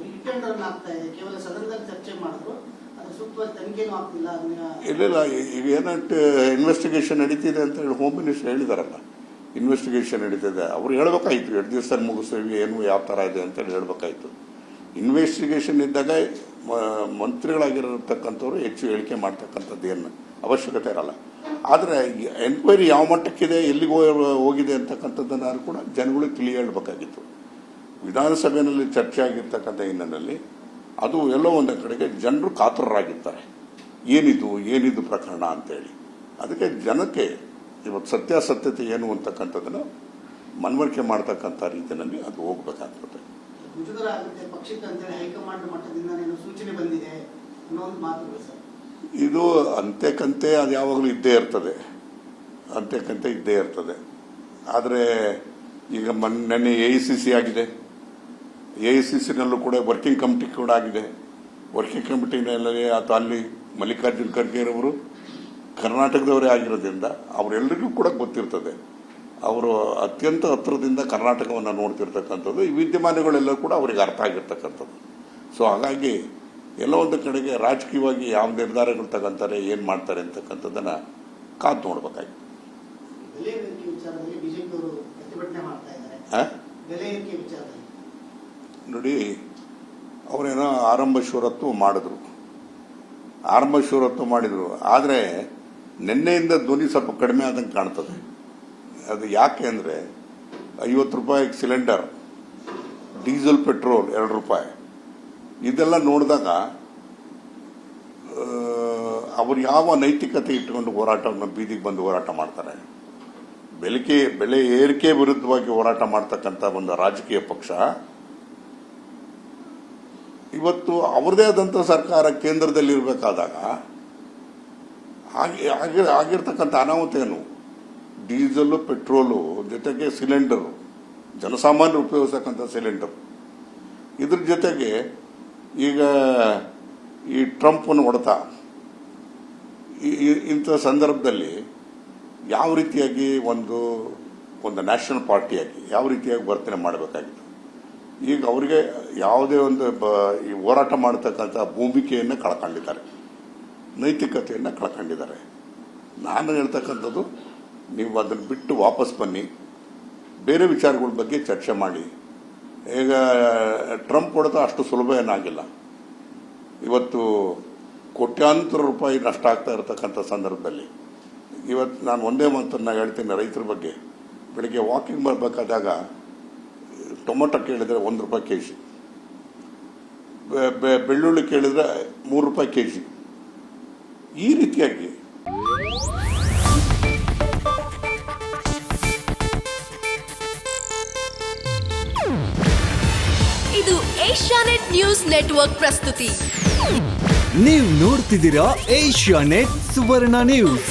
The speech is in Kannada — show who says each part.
Speaker 1: ವೀಕೆಂಡ್ ರನ್ ಆಗ್ತಾ ಇದೆ, ಕೇವಲ ಸದನದಲ್ಲಿ ಚರ್ಚೆ ಮಾಡಿದ್ರು, ಅದು ಸೂಕ್ತವಾಗಿ ತನಿಖೆನೂ ಆಗ್ತಿಲ್ಲ.
Speaker 2: ಇಲ್ಲ, ಈಗ ಏನಂತ ಇನ್ವೆಸ್ಟಿಗೇಷನ್ ನಡೀತಿದೆ ಅಂತ ಹೇಳಿ ಹೋಮ್ ಮಿನಿಸ್ಟರ್ ಹೇಳಿದಾರಲ್ಲ, ಇನ್ವೆಸ್ಟಿಗೇಷನ್ ನಡೀತಿದೆ. ಅವ್ರು ಹೇಳ್ಬೇಕಾಯ್ತು 2 ದಿವಸದಲ್ಲಿ ಮುಗಿಸ್ತೀವಿ, ಏನು ಯಾವ ಥರ ಇದೆ ಅಂತೇಳಿ ಹೇಳ್ಬೇಕಾಯ್ತು. ಇನ್ವೆಸ್ಟಿಗೇಷನ್ ಇದ್ದಾಗ ಮಂತ್ರಿಗಳಾಗಿರತಕ್ಕಂಥವ್ರು ಹೆಚ್ಚು ಹೇಳಿಕೆ ಮಾಡ್ತಕ್ಕಂಥದ್ದು ಏನು ಅವಶ್ಯಕತೆ ಇರಲ್ಲ. ಆದರೆ ಎನ್ಕ್ವೈರಿ ಯಾವ ಮಟ್ಟಕ್ಕಿದೆ, ಎಲ್ಲಿಗೆ ಹೋಗಿದೆ ಅಂತಕ್ಕಂಥದ್ದನ್ನು ಕೂಡ ಜನಗಳಿಗೆ ತಿಳಿಯಬೇಕಾಗಿತ್ತು. ವಿಧಾನಸಭೆಯಲ್ಲಿ ಚರ್ಚೆ ಆಗಿರ್ತಕ್ಕಂಥ ಹಿನ್ನೆಲೆಯಲ್ಲಿ ಅದು ಎಲ್ಲೋ ಒಂದು ಕಡೆಗೆ ಜನರು ಕಾತರರಾಗಿರ್ತಾರೆ, ಏನಿದು ಪ್ರಕರಣ ಅಂತೇಳಿ. ಅದಕ್ಕೆ ಜನಕ್ಕೆ ಇವತ್ತು ಸತ್ಯಾಸತ್ಯತೆ ಏನು ಅಂತಕ್ಕಂಥದ್ದನ್ನು ಮನವರಿಕೆ ಮಾಡ್ತಕ್ಕಂಥ ರೀತಿಯಲ್ಲಿ ಅದು ಹೋಗ್ಬೇಕಾಗ್ತದೆ.
Speaker 1: ಮುಜುಗರ ಆಗುತ್ತೆ ಪಕ್ಷಕ್ಕೆ ಅಂತೇಳಿ ಹೈಕಮಾಂಡ್ ಮಟ್ಟದಿಂದ ಸೂಚನೆ ಬಂದಿದೆ ಅನ್ನೋ ಒಂದು ಮಾತು ಸರ್.
Speaker 2: ಇದು ಅಂತೆಕಂತೆ ಅದು ಯಾವಾಗಲೂ ಇದ್ದೇ ಇರ್ತದೆ, ಅಂತೆಕಂತೆ ಇದ್ದೇ ಇರ್ತದೆ. ಆದರೆ ಈಗ ನೆನ್ನೆ AICC ಆಗಿದೆ, AICCನಲ್ಲೂ ಕೂಡ ವರ್ಕಿಂಗ್ ಕಮಿಟಿ ಕೂಡ ಆಗಿದೆ. ವರ್ಕಿಂಗ್ ಕಮಿಟಿನಲ್ಲಿ ಅಥವಾ ಅಲ್ಲಿ ಮಲ್ಲಿಕಾರ್ಜುನ್ ಖರ್ಗೆ ಅವರು ಕರ್ನಾಟಕದವರೇ ಆಗಿರೋದ್ರಿಂದ ಅವರೆಲ್ಲರಿಗೂ ಕೂಡ ಗೊತ್ತಿರ್ತದೆ. ಅವರು ಅತ್ಯಂತ ಹತ್ತಿರದಿಂದ ಕರ್ನಾಟಕವನ್ನು ನೋಡ್ತಿರ್ತಕ್ಕಂಥದ್ದು, ಈ ವಿದ್ಯಮಾನಗಳೆಲ್ಲ ಕೂಡ ಅವರಿಗೆ ಅರ್ಥ ಆಗಿರ್ತಕ್ಕಂಥದ್ದು. ಸೊ ಹಾಗಾಗಿ ಎಲ್ಲ ಒಂದು ಕಡೆಗೆ ರಾಜಕೀಯವಾಗಿ ಯಾವ ನಿರ್ಧಾರಗಳು ತಗೊಂತಾರೆ, ಏನು ಮಾಡ್ತಾರೆ ಅಂತಕ್ಕಂಥದ್ದನ್ನು ಕಾದು ನೋಡ್ಬೇಕಾಗಿತ್ತು. ನೋಡಿ, ಅವರೇನೋ ಆರಂಭ ಶೂರತ್ವ ಮಾಡಿದ್ರು. ಆದರೆ ನಿನ್ನೆಯಿಂದ ಧ್ವನಿ ಸ್ವಲ್ಪ ಕಡಿಮೆ ಆದಂಗೆ ಕಾಣ್ತದೆ. ಅದು ಯಾಕೆ ಅಂದರೆ 50 ರೂಪಾಯಿಗೆ ಸಿಲಿಂಡರ್, ಡೀಸೆಲ್ ಪೆಟ್ರೋಲ್ 2 ರೂಪಾಯಿ, ಇದೆಲ್ಲ ನೋಡಿದಾಗ ಅವರು ಯಾವ ನೈತಿಕತೆ ಇಟ್ಟುಕೊಂಡು ಹೋರಾಟವನ್ನು ಬೀದಿಗೆ ಬಂದು ಹೋರಾಟ ಮಾಡ್ತಾರೆ? ಬೆಲೆ ಏರಿಕೆ ವಿರುದ್ಧವಾಗಿ ಹೋರಾಟ ಮಾಡ್ತಕ್ಕಂಥ ಒಂದು ರಾಜಕೀಯ ಪಕ್ಷ ಇವತ್ತು ಅವ್ರದೇ ಆದಂಥ ಸರ್ಕಾರ ಕೇಂದ್ರದಲ್ಲಿ ಇರಬೇಕಾದಾಗ ಆಗಿರ್ತಕ್ಕಂಥ ಅನಾಹುತ ಏನು? ಡೀಸೆಲ್ ಪೆಟ್ರೋಲು ಜೊತೆಗೆ ಸಿಲಿಂಡರು, ಜನಸಾಮಾನ್ಯರು ಉಪಯೋಗಿಸ್ತಕ್ಕಂಥ ಸಿಲಿಂಡರ್, ಇದ್ರ ಜೊತೆಗೆ ಈಗ ಈ ಟ್ರಂಪ್ನ ಹೊಡೆತ, ಇಂಥ ಸಂದರ್ಭದಲ್ಲಿ ಯಾವ ರೀತಿಯಾಗಿ ಒಂದು ನ್ಯಾಷನಲ್ ಪಾರ್ಟಿಯಾಗಿ ಯಾವ ರೀತಿಯಾಗಿ ವರ್ತನೆ ಮಾಡಬೇಕಾಗಿತ್ತು? ಈಗ ಅವರಿಗೆ ಯಾವುದೇ ಒಂದು ಈ ಹೋರಾಟ ಮಾಡತಕ್ಕಂಥ ಭೂಮಿಕೆಯನ್ನು ಕಳ್ಕೊಂಡಿದ್ದಾರೆ, ನೈತಿಕತೆಯನ್ನು ಕಳ್ಕೊಂಡಿದ್ದಾರೆ. ನಾನು ಹೇಳ್ತಕ್ಕಂಥದ್ದು, ನೀವು ಅದನ್ನು ಬಿಟ್ಟು ವಾಪಸ್ ಬನ್ನಿ, ಬೇರೆ ವಿಚಾರಗಳ ಬಗ್ಗೆ ಚರ್ಚೆ ಮಾಡಿ. ಈಗ ಟ್ರಂಪ್ ಹೊಡೆತ ಅಷ್ಟು ಸುಲಭ ಏನಾಗಿಲ್ಲ. ಇವತ್ತು ಕೋಟ್ಯಾಂತರ ರೂಪಾಯಿ ನಷ್ಟ ಆಗ್ತಾ ಇರತಕ್ಕಂಥ ಸಂದರ್ಭದಲ್ಲಿ ಇವತ್ತು ನಾನು ಒಂದೇ ಮಾತನ್ನು ಹೇಳ್ತೀನಿ ರೈತರ ಬಗ್ಗೆ. ಬೆಳಿಗ್ಗೆ ವಾಕಿಂಗ್ ಬರಬೇಕಾದಾಗ ಟೊಮೊಟೊ ಕೇಳಿದರೆ 1 ರೂಪಾಯಿ kg, ಬೆಳ್ಳುಳ್ಳಿ ಕೇಳಿದರೆ 3 ರೂಪಾಯಿ kg. ಈ ರೀತಿಯಾಗಿ
Speaker 3: ಇದು ಏಷ್ಯಾನೆಟ್ ನ್ಯೂಸ್ ನೆಟ್ವರ್ಕ್ ಪ್ರಸ್ತುತಿ.
Speaker 4: ನೀವು ನೋಡ್ತಿದ್ದೀರಾ ಏಷ್ಯಾನೆಟ್ ಸುವರ್ಣ ನ್ಯೂಸ್.